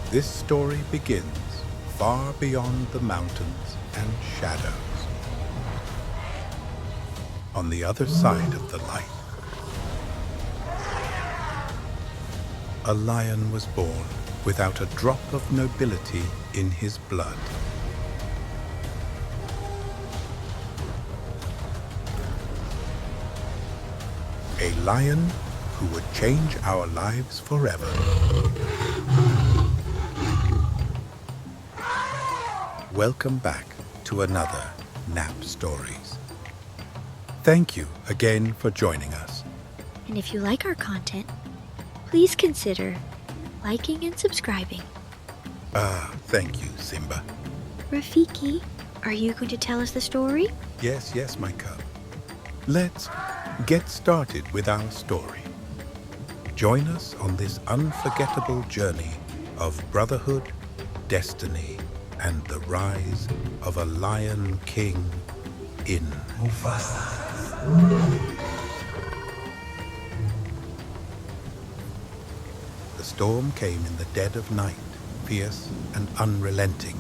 This story begins far beyond the mountains and shadows. On the other side of the light, a lion was born without a drop of nobility in his blood. A lion who would change our lives forever. Welcome back to another Nap Stories. Thank you again for joining us. And if you like our content, please consider liking and subscribing. Thank you, Simba. Rafiki, are you going to tell us the story? Yes, my cub. Let's get started with our story. Join us on this unforgettable journey of brotherhood, destiny, and the rise of a lion king in Mufasa. The storm came in the dead of night, fierce and unrelenting.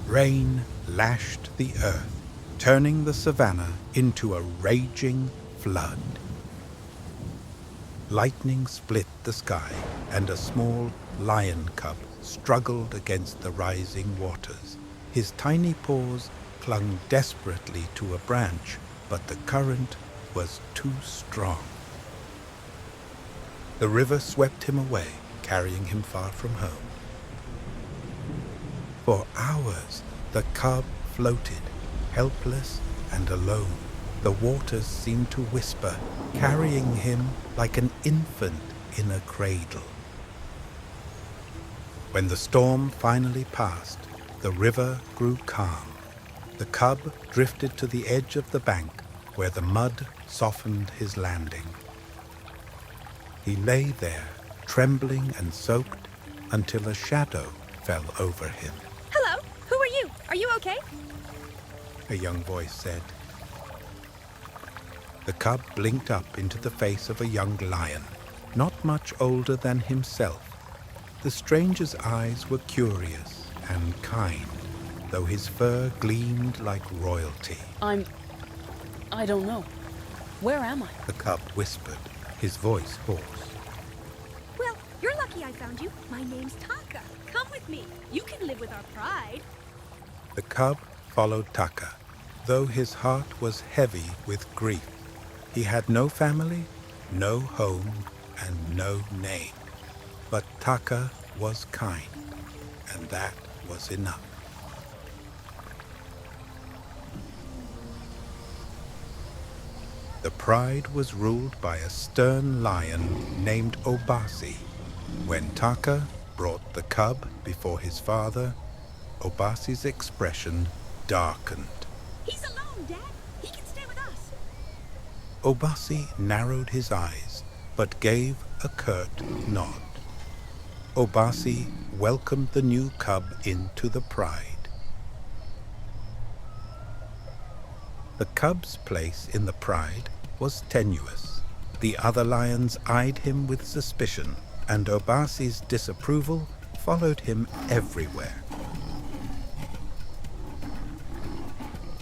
Rain lashed the earth, turning the savannah into a raging flood. Lightning split the sky, and a small lion cub struggled against the rising waters. His tiny paws clung desperately to a branch, but the current was too strong. The river swept him away, carrying him far from home. For hours, the cub floated, helpless and alone. The waters seemed to whisper, carrying him like an infant in a cradle. When the storm finally passed, the river grew calm. The cub drifted to the edge of the bank, where the mud softened his landing. He lay there, trembling and soaked, until a shadow fell over him. Hello, who are you? Are you okay? A young voice said. The cub blinked up into the face of a young lion, not much older than himself. The stranger's eyes were curious and kind, though his fur gleamed like royalty. I don't know. Where am I? The cub whispered, his voice hoarse. Well, you're lucky I found you. My name's Taka. Come with me. You can live with our pride. The cub followed Taka, though his heart was heavy with grief. He had no family, no home, and no name. But Taka was kind, and that was enough. The pride was ruled by a stern lion named Obasi. When Taka brought the cub before his father, Obasi's expression darkened. He's alone, Dad. He can stay with us. Obasi narrowed his eyes, but gave a curt nod. Obasi welcomed the new cub into the pride. The cub's place in the pride was tenuous. The other lions eyed him with suspicion, and Obasi's disapproval followed him everywhere.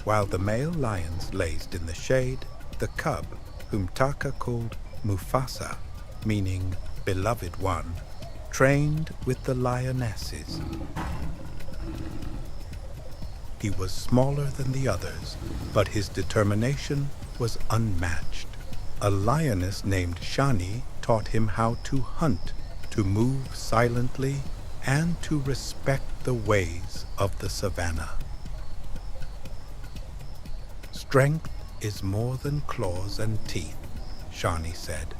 While the male lions lazed in the shade, the cub, whom Taka called Mufasa, meaning beloved one, trained with the lionesses. He was smaller than the others, but his determination was unmatched. A lioness named Shani taught him how to hunt, to move silently, and to respect the ways of the savannah. Strength is more than claws and teeth, Shani said.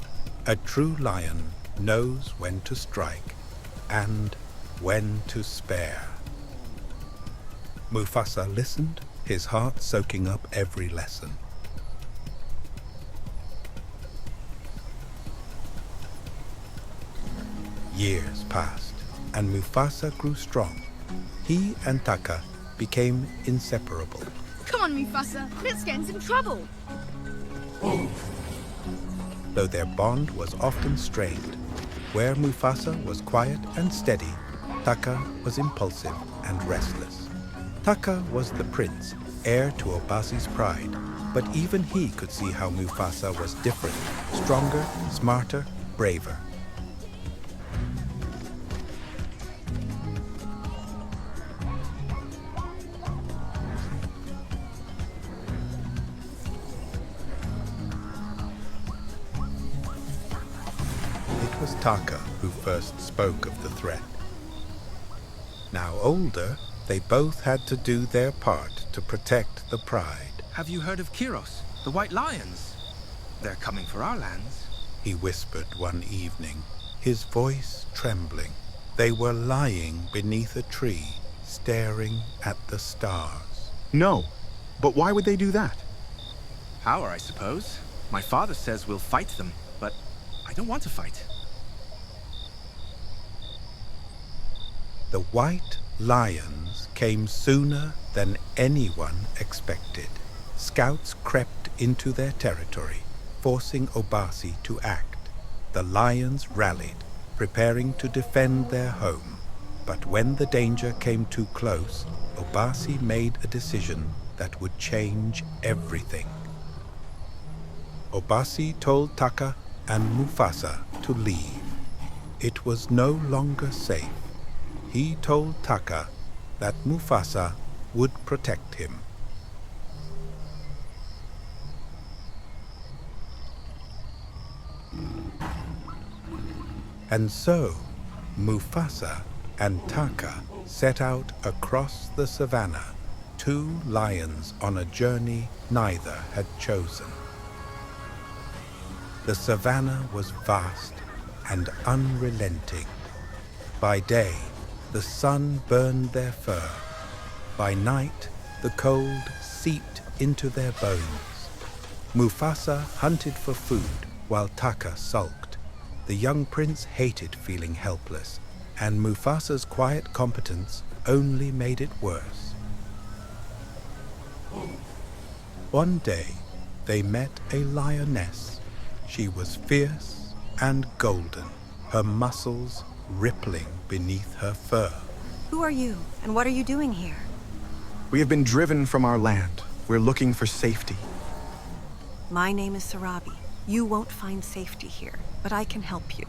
A true lion knows when to strike and when to spare. Mufasa listened, his heart soaking up every lesson. Years passed, and Mufasa grew strong. He and Taka became inseparable. Come on, Mufasa, let's get in some trouble. Though their bond was often strained, Where Mufasa was quiet and steady, Taka was impulsive and restless. Taka was the prince, heir to Obasi's pride, but even he could see how Mufasa was different, stronger, smarter, braver. It was Taka who first spoke of the threat. Now older, they both had to do their part to protect the pride. Have you heard of Kiros, the White Lions? They're coming for our lands. He whispered one evening, his voice trembling. They were lying beneath a tree, staring at the stars. No, but why would they do that? Power, I suppose. My father says we'll fight them, but I don't want to fight. The White Lions came sooner than anyone expected. Scouts crept into their territory, forcing Obasi to act. The lions rallied, preparing to defend their home. But when the danger came too close, Obasi made a decision that would change everything. Obasi told Taka and Mufasa to leave. It was no longer safe. He told Taka that Mufasa would protect him. And so, Mufasa and Taka set out across the savannah, two lions on a journey neither had chosen. The savannah was vast and unrelenting. By day, the sun burned their fur. By night, the cold seeped into their bones. Mufasa hunted for food while Taka sulked. The young prince hated feeling helpless, and Mufasa's quiet competence only made it worse. One day, they met a lioness. She was fierce and golden, her muscles rippling beneath her fur. Who are you, and what are you doing here? We have been driven from our land. We're looking for safety. My name is Sarabi. You won't find safety here, but I can help you.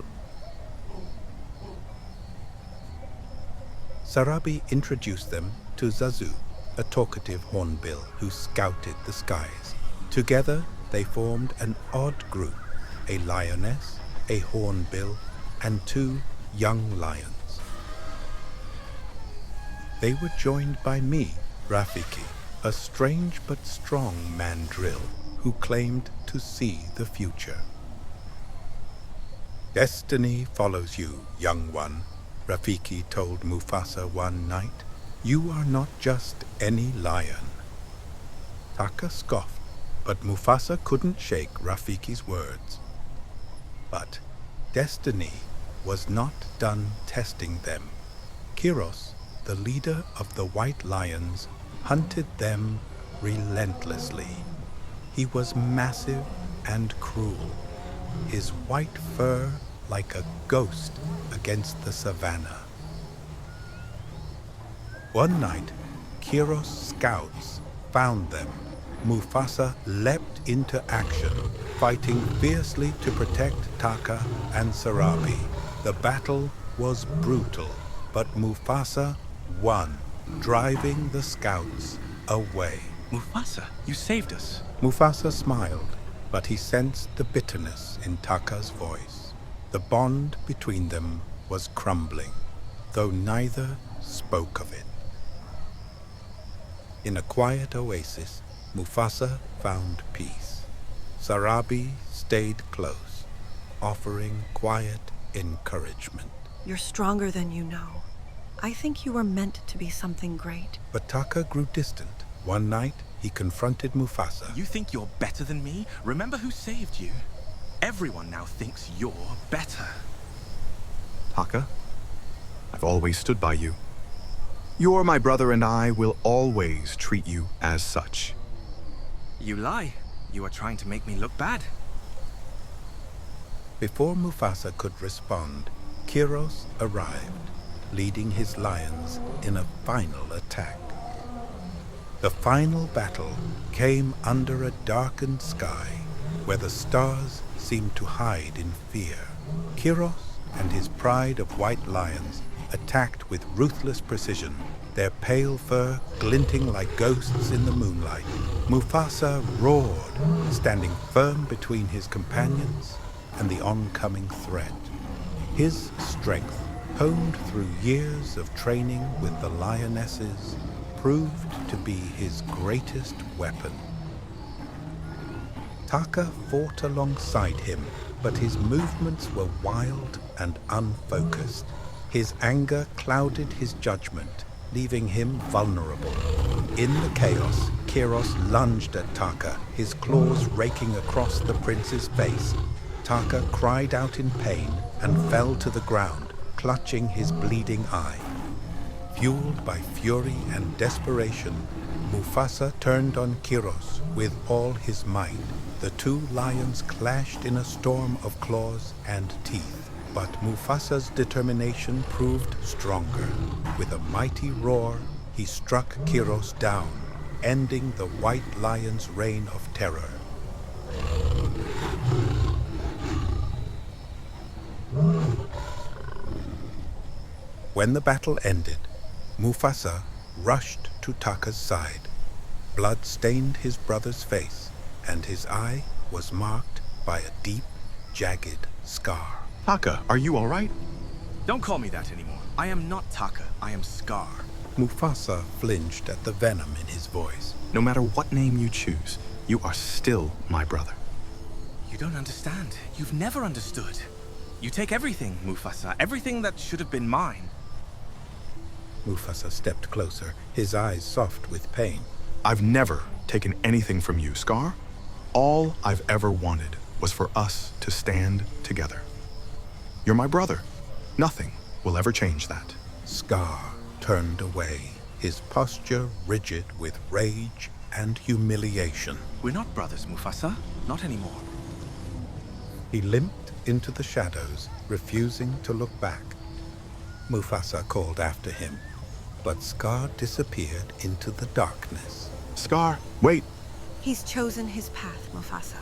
Sarabi introduced them to Zazu, a talkative hornbill who scouted the skies. Together, they formed an odd group, a lioness, a hornbill, and two young lions. They were joined by me, Rafiki, a strange but strong mandrill who claimed to see the future. Destiny follows you, young one, Rafiki told Mufasa one night. You are not just any lion. Taka scoffed, but Mufasa couldn't shake Rafiki's words. But destiny was not done testing them. Kiros, the leader of the White Lions, hunted them relentlessly. He was massive and cruel, his white fur like a ghost against the savannah. One night, Kiros' scouts found them. Mufasa leapt into action, fighting fiercely to protect Taka and Sarabi. The battle was brutal, but Mufasa won, driving the scouts away. Mufasa, you saved us. Mufasa smiled, but he sensed the bitterness in Taka's voice. The bond between them was crumbling, though neither spoke of it. In a quiet oasis, Mufasa found peace. Sarabi stayed close, offering quiet encouragement. You're stronger than you know. I think you were meant to be something great. But Taka grew distant. One night, he confronted Mufasa. You think you're better than me? Remember who saved you? Everyone now thinks you're better. Taka, I've always stood by you. You're my brother and I will always treat you as such. You lie. You are trying to make me look bad. Before Mufasa could respond, Kiros arrived, leading his lions in a final attack. The final battle came under a darkened sky where the stars seemed to hide in fear. Kiros and his pride of white lions attacked with ruthless precision, their pale fur glinting like ghosts in the moonlight. Mufasa roared, standing firm between his companions and the oncoming threat. His strength, honed through years of training with the lionesses, proved to be his greatest weapon. Taka fought alongside him, but his movements were wild and unfocused. His anger clouded his judgment, leaving him vulnerable. In the chaos, Kiros lunged at Taka, his claws raking across the prince's face. Taka cried out in pain and fell to the ground, clutching his bleeding eye. Fueled by fury and desperation, Mufasa turned on Kiros with all his might. The two lions clashed in a storm of claws and teeth, but Mufasa's determination proved stronger. With a mighty roar, he struck Kiros down, ending the white lion's reign of terror. When the battle ended, Mufasa rushed to Taka's side. Blood stained his brother's face, and his eye was marked by a deep, jagged scar. Taka, are you all right? Don't call me that anymore. I am not Taka. I am Scar. Mufasa flinched at the venom in his voice. No matter what name you choose, you are still my brother. You don't understand. You've never understood. You take everything, Mufasa. Everything that should have been mine. Mufasa stepped closer, his eyes soft with pain. I've never taken anything from you, Scar. All I've ever wanted was for us to stand together. You're my brother. Nothing will ever change that. Scar turned away, his posture rigid with rage and humiliation. We're not brothers, Mufasa. Not anymore. He limped into the shadows, refusing to look back. Mufasa called after him, but Scar disappeared into the darkness. Scar, wait! He's chosen his path, Mufasa.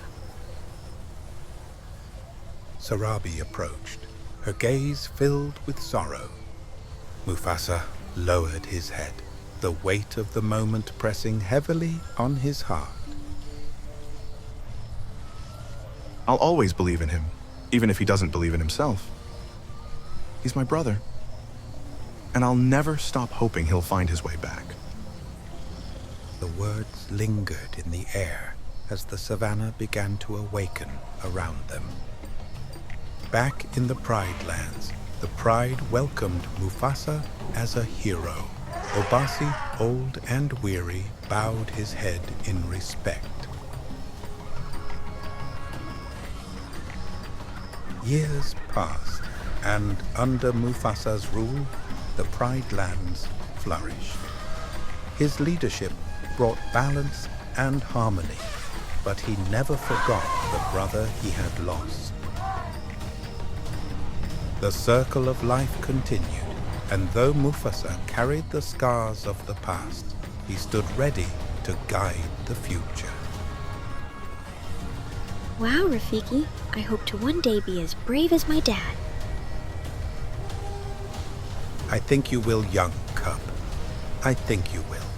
Sarabi approached, her gaze filled with sorrow. Mufasa lowered his head, the weight of the moment pressing heavily on his heart. I'll always believe in him, even if he doesn't believe in himself. He's my brother. And I'll never stop hoping he'll find his way back. The words lingered in the air as the savannah began to awaken around them. Back in the Pride Lands, the Pride welcomed Mufasa as a hero. Obasi, old and weary, bowed his head in respect. Years passed, and under Mufasa's rule, the Pride Lands flourished. His leadership brought balance and harmony, but he never forgot the brother he had lost. The circle of life continued, and though Mufasa carried the scars of the past, he stood ready to guide the future. Wow, Rafiki, I hope to one day be as brave as my dad. I think you will, young cub. I think you will.